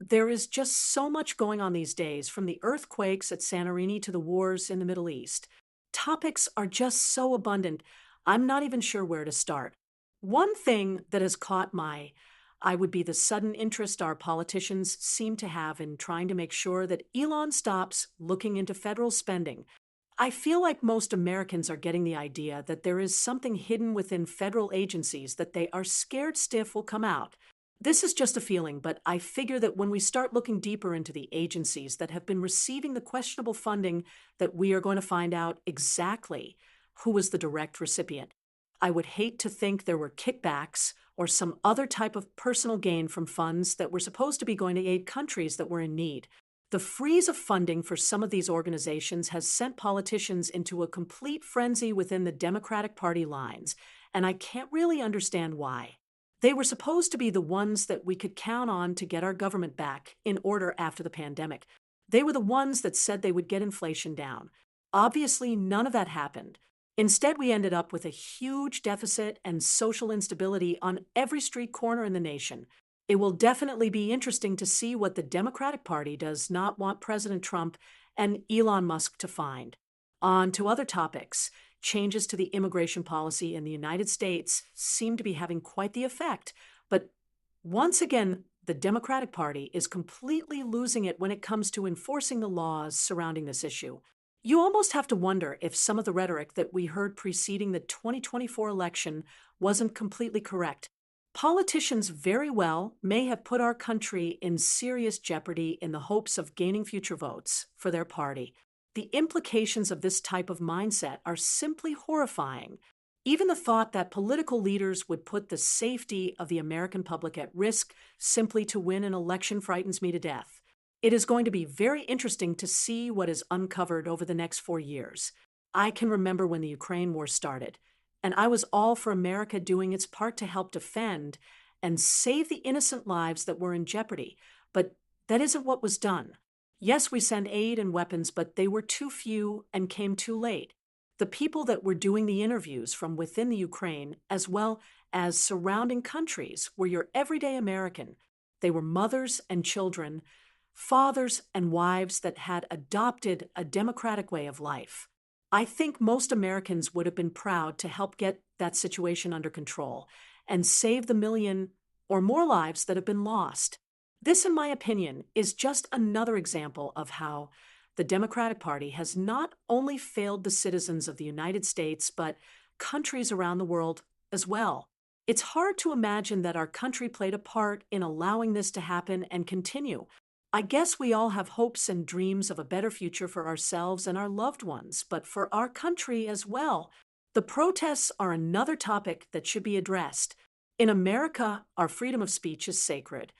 There is just so much going on these days, from the earthquakes at Santorini to the wars in the Middle East. Topics are just so abundant, I'm not even sure where to start. One thing that has caught my eye would be the sudden interest our politicians seem to have in trying to make sure that Elon stops looking into federal spending. I feel like most Americans are getting the idea that there is something hidden within federal agencies that they are scared stiff will come out. This is just a feeling, but I figure that when we start looking deeper into the agencies that have been receiving the questionable funding, that we are going to find out exactly who was the direct recipient. I would hate to think there were kickbacks or some other type of personal gain from funds that were supposed to be going to aid countries that were in need. The freeze of funding for some of these organizations has sent politicians into a complete frenzy within the Democratic Party lines, and I can't really understand why. They were supposed to be the ones that we could count on to get our government back in order after the pandemic. They were the ones that said they would get inflation down. Obviously, none of that happened. Instead, we ended up with a huge deficit and social instability on every street corner in the nation. It will definitely be interesting to see what the Democratic Party does not want President Trump and Elon Musk to find. On to other topics. Changes to the immigration policy in the United States seem to be having quite the effect. But once again, the Democratic Party is completely losing it when it comes to enforcing the laws surrounding this issue. You almost have to wonder if some of the rhetoric that we heard preceding the 2024 election wasn't completely correct. Politicians very well may have put our country in serious jeopardy in the hopes of gaining future votes for their party. The implications of this type of mindset are simply horrifying. Even the thought that political leaders would put the safety of the American public at risk simply to win an election frightens me to death. It is going to be very interesting to see what is uncovered over the next 4 years. I can remember when the Ukraine war started, and I was all for America doing its part to help defend and save the innocent lives that were in jeopardy, but that isn't what was done. Yes, we send aid and weapons, but they were too few and came too late. The people that were doing the interviews from within the Ukraine, as well as surrounding countries, were your everyday American. They were mothers and children, fathers and wives that had adopted a democratic way of life. I think most Americans would have been proud to help get that situation under control and save the million or more lives that have been lost. This, in my opinion, is just another example of how the Democratic Party has not only failed the citizens of the United States, but countries around the world as well. It's hard to imagine that our country played a part in allowing this to happen and continue. I guess we all have hopes and dreams of a better future for ourselves and our loved ones, but for our country as well. The protests are another topic that should be addressed. In America, our freedom of speech is sacred.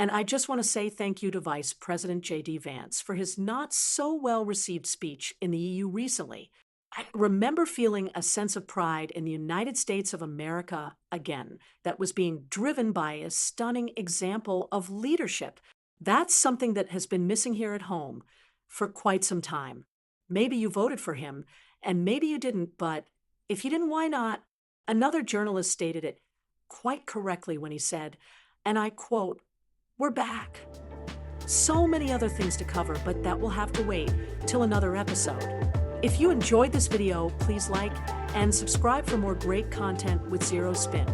And I just want to say thank you to Vice President J.D. Vance for his not so well received speech in the EU recently. I remember feeling a sense of pride in the United States of America again, that was being driven by a stunning example of leadership. That's something that has been missing here at home for quite some time. Maybe you voted for him, and maybe you didn't, but if you didn't, why not? Another journalist stated it quite correctly when he said, and I quote, "We're back." So many other things to cover, but that will have to wait till another episode. If you enjoyed this video, please like and subscribe for more great content with Zero Spin.